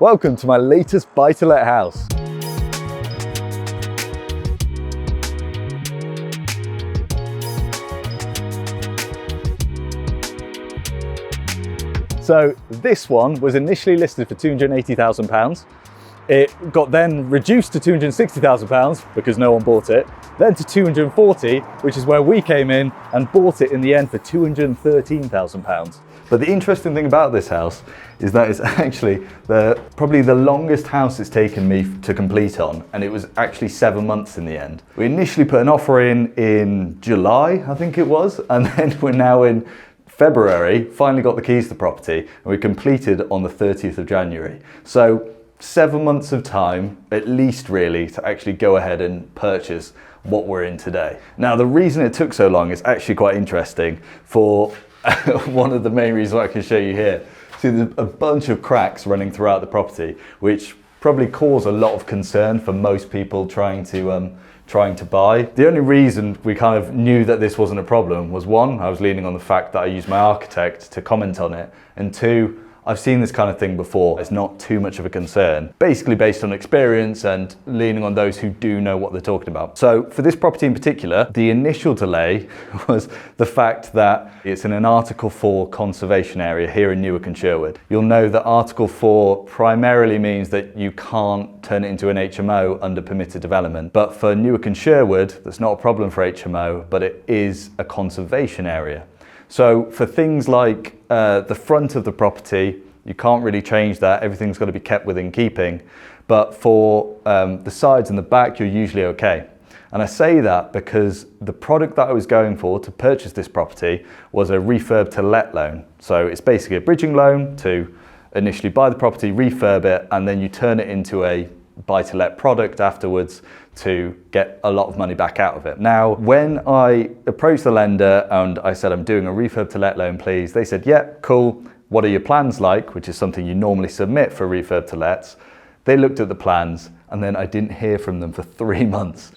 Welcome to my latest buy-to-let house. So this one was initially listed for £280,000. It got then reduced to £260,000 because no one bought it, then to 240, which is where we came in and bought it in the end for £213,000. But the interesting thing about this house is that it's actually probably the longest house it's taken me to complete on, and it was actually 7 months in the end. We initially put an offer in July, I think it was, and then we're now in February, finally got the keys to the property, and we completed on the 30th of January. So 7 months of time, at least really, to actually go ahead and purchase what we're in today. Now, the reason it took so long is actually quite interesting for one of the main reasons I can show you here. See, there's a bunch of cracks running throughout the property, which probably cause a lot of concern for most people trying to buy. The only reason we kind of knew that this wasn't a problem was, one, I was leaning on the fact that I used my architect to comment on it, and two, I've seen this kind of thing before. It's not too much of a concern, basically based on experience and leaning on those who do know what they're talking about. So for this property in particular, the initial delay was the fact that it's in an Article 4 conservation area here in Newark and Sherwood. You'll know that Article 4 primarily means that you can't turn it into an HMO under permitted development. But for Newark and Sherwood, that's not a problem for HMO, but it is a conservation area. So for things like the front of the property, you can't really change that. Everything's got to be kept within keeping. But for the sides and the back, you're usually okay. And I say that because the product that I was going for to purchase this property was a refurb-to-let loan. So it's basically a bridging loan to initially buy the property, refurb it, and then you turn it into a buy-to-let product afterwards to get a lot of money back out of it. Now, when I approached the lender and I said, I'm doing a refurb-to-let loan, please, they said, yeah, cool. What are your plans like? Which is something you normally submit for refurb-to-lets. They looked at the plans and then I didn't hear from them for 3 months.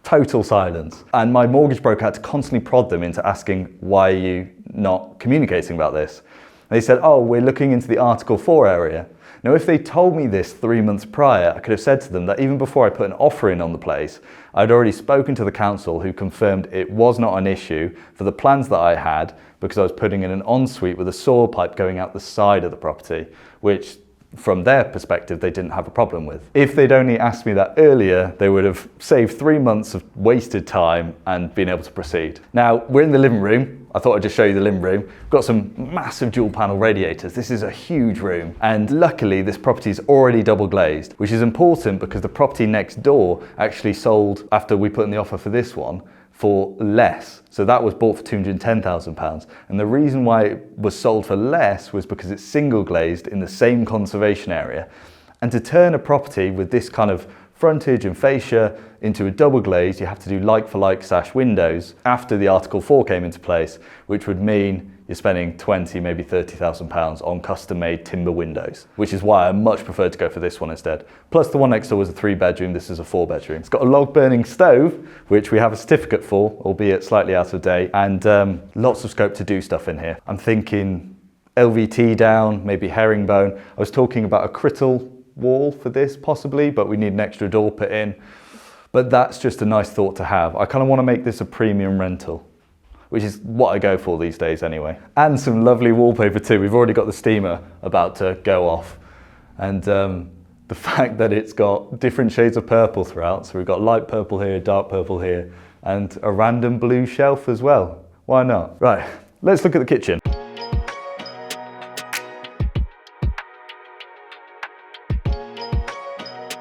Total silence. And my mortgage broker had to constantly prod them into asking, why are you not communicating about this? And they said, oh, we're looking into the Article 4 area. Now, if they told me this 3 months prior, I could have said to them that even before I put an offer in on the place, I'd already spoken to the council who confirmed it was not an issue for the plans that I had, because I was putting in an ensuite with a soil pipe going out the side of the property, which from their perspective, they didn't have a problem with. If they'd only asked me that earlier, they would have saved 3 months of wasted time and been able to proceed. Now, we're in the living room. I thought I'd just show you the living room. We've got some massive dual panel radiators. This is a huge room. And luckily, this property is already double glazed, which is important because the property next door actually sold after we put in the offer for this one for less. So that was bought for £210,000. And the reason why it was sold for less was because it's single glazed in the same conservation area. And to turn a property with this kind of frontage and fascia into a double glaze, you have to do like for like sash windows after the Article 4 came into place, which would mean you're spending £20,000, maybe £30,000 on custom made timber windows, which is why I much preferred to go for this one instead. Plus the one next door was a 3-bedroom, this is a 4-bedroom. It's got a log burning stove, which we have a certificate for, albeit slightly out of date, and lots of scope to do stuff in here. I'm thinking LVT down, maybe herringbone. I was talking about a crittle wall for this possibly, but we need an extra door put in. But that's just a nice thought to have. I kind of want to make this a premium rental, which is what I go for these days anyway. And some lovely wallpaper too. We've already got the steamer about to go off. And the fact that it's got different shades of purple throughout. So we've got light purple here, dark purple here, and a random blue shelf as well. Why not? Right, let's look at the kitchen.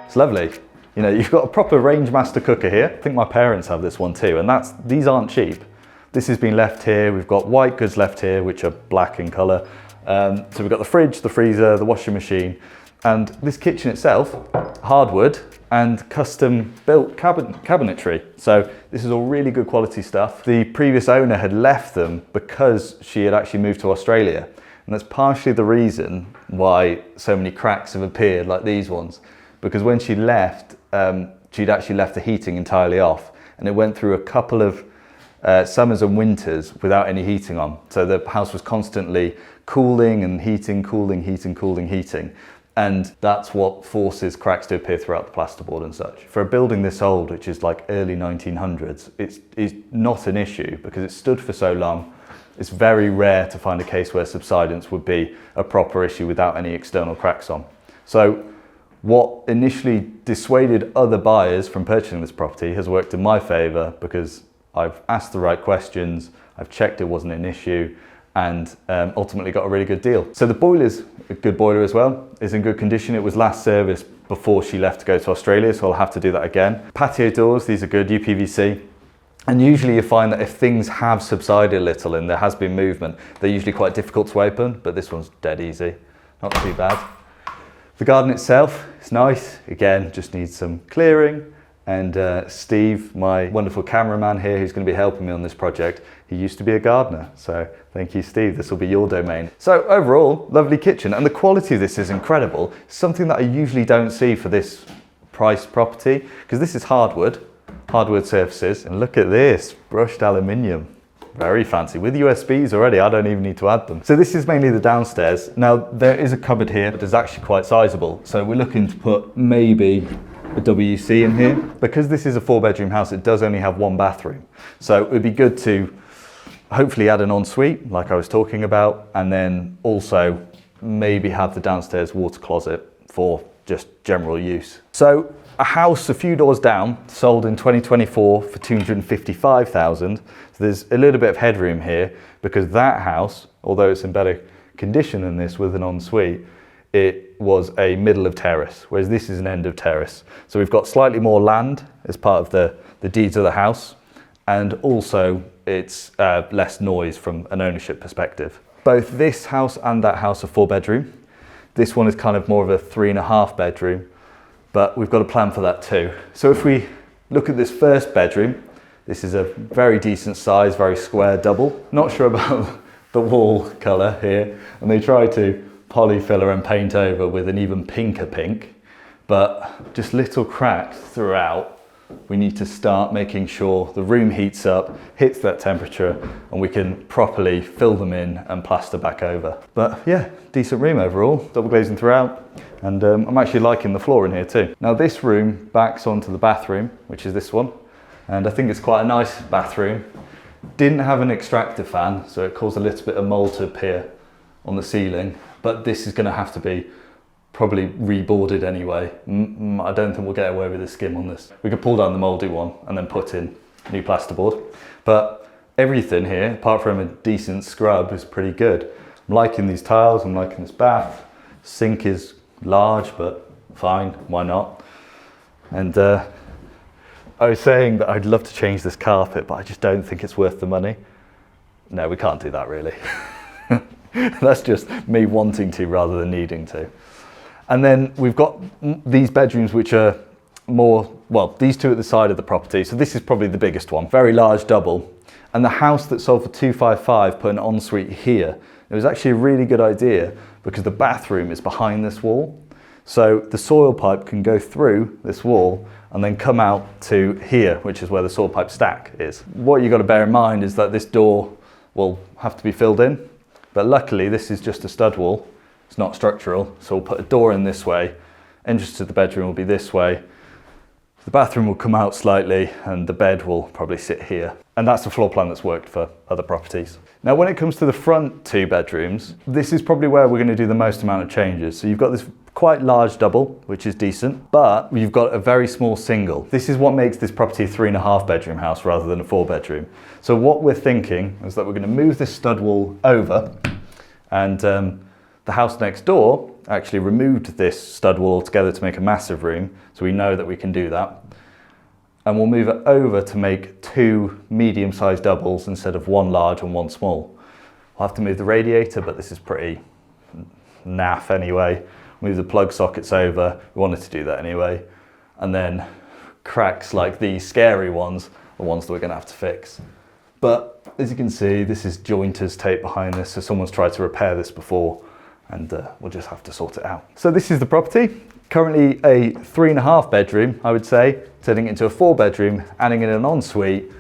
It's lovely. You know, you've got a proper range master cooker here. I think my parents have this one too, and these aren't cheap. This has been left here. We've got white goods left here, which are black in colour. So we've got the fridge, the freezer, the washing machine, and this kitchen itself, hardwood and custom built cabinetry. So this is all really good quality stuff. The previous owner had left them because she had actually moved to Australia. And that's partially the reason why so many cracks have appeared like these ones. Because when she left, she'd actually left the heating entirely off, and it went through a couple of summers and winters without any heating on. So the house was constantly cooling and heating, cooling, heating, cooling, heating. And that's what forces cracks to appear throughout the plasterboard and such. For a building this old, which is like early 1900s, it's not an issue because it's stood for so long. It's very rare to find a case where subsidence would be a proper issue without any external cracks on. So what initially dissuaded other buyers from purchasing this property has worked in my favour because I've asked the right questions, I've checked it wasn't an issue, and ultimately got a really good deal. So the boiler's a good boiler as well, it's in good condition. It was last serviced before she left to go to Australia, so I'll have to do that again. Patio doors, these are good, UPVC. And usually you find that if things have subsided a little and there has been movement, they're usually quite difficult to open, but this one's dead easy, not too bad. The garden itself is nice, again, just needs some clearing. And Steve, my wonderful cameraman here, who's going to be helping me on this project, he used to be a gardener. So thank you, Steve. This will be your domain. So overall, lovely kitchen. And the quality of this is incredible. Something that I usually don't see for this price property, because this is hardwood surfaces. And look at this, brushed aluminium. Very fancy, with USBs already, I don't even need to add them. So this is mainly the downstairs. Now, there is a cupboard here, but it's actually quite sizable. So we're looking to put maybe a WC in here. Because this is a 4-bedroom house, it does only have 1 bathroom. So it would be good to hopefully add an ensuite, like I was talking about, and then also maybe have the downstairs water closet for just general use. So a house a few doors down, sold in 2024 for 255,000. So there's a little bit of headroom here because that house, although it's in better condition than this with an ensuite, it was a middle of terrace, whereas this is an end of terrace. So we've got slightly more land as part of the deeds of the house, and also it's less noise from an ownership perspective. Both this house and that house are 4-bedroom. This one is kind of more of a 3.5 bedroom, but we've got a plan for that too. So if we look at this first bedroom, this is a very decent size, very square double. Not sure about the wall colour here, and they try to polyfiller and paint over with an even pinker pink, but just little cracks throughout. We need to start making sure the room heats up, hits that temperature, and we can properly fill them in and plaster back over. But yeah, decent room overall, double glazing throughout, and I'm actually liking the floor in here too. Now this room backs onto the bathroom, which is this one, and I think it's quite a nice bathroom. Didn't have an extractor fan, so it caused a little bit of mold to appear on the ceiling, but this is going to have to be probably reboarded anyway. I don't think we'll get away with a skim on this. We could pull down the mouldy one and then put in new plasterboard, but everything here, apart from a decent scrub, is pretty good. I'm liking these tiles, I'm liking this bath. Sink is large, but fine, why not? And I was saying that I'd love to change this carpet, but I just don't think it's worth the money. No, we can't do that really. That's just me wanting to rather than needing to. And then we've got these bedrooms which are more, well, these two at the side of the property. So this is probably the biggest one, very large double. And the house that sold for 255 put an ensuite here. It was actually a really good idea because the bathroom is behind this wall. So the soil pipe can go through this wall and then come out to here, which is where the soil pipe stack is. What you've got to bear in mind is that this door will have to be filled in, but luckily this is just a stud wall. It's not structural, so we'll put a door in this way. Entrance to the bedroom will be this way. The bathroom will come out slightly and the bed will probably sit here. And that's the floor plan that's worked for other properties. Now, when it comes to the front 2 bedrooms, this is probably where we're going to do the most amount of changes. So you've got this quite large double, which is decent, but you've got a very small single. This is what makes this property a 3.5 bedroom house rather than a 4 bedroom. So what we're thinking is that we're going to move this stud wall over, and the house next door actually removed this stud wall altogether to make a massive room, so we know that we can do that. And we'll move it over to make 2 medium-sized doubles instead of 1 large and 1 small. We'll have to move the radiator, but this is pretty naff anyway. Move the plug sockets over, we wanted to do that anyway. And then cracks like these scary ones are ones that we're going to have to fix. But as you can see, this is jointer's tape behind this, so someone's tried to repair this before, and we'll just have to sort it out. So this is the property, currently a 3.5 bedroom, I would say, turning it into a 4 bedroom, adding in an ensuite,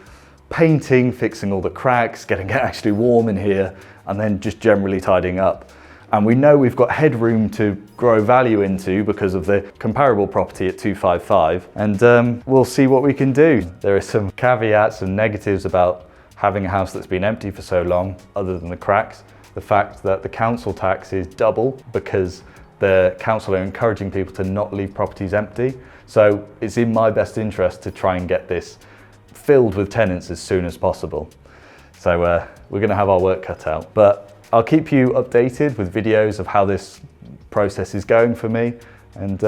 painting, fixing all the cracks, getting it actually warm in here, and then just generally tidying up. And we know we've got headroom to grow value into because of the comparable property at 255, and we'll see what we can do. There are some caveats and negatives about having a house that's been empty for so long, other than the cracks. The fact that the council tax is double because the council are encouraging people to not leave properties empty. So it's in my best interest to try and get this filled with tenants as soon as possible. So we're going to have our work cut out, but I'll keep you updated with videos of how this process is going for me, and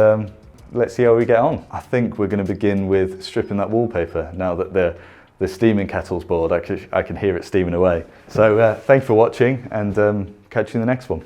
let's see how we get on. I think we're going to begin with stripping that wallpaper now that the steaming kettle's bored. I can hear it steaming away. So thanks for watching, and catch you in the next one.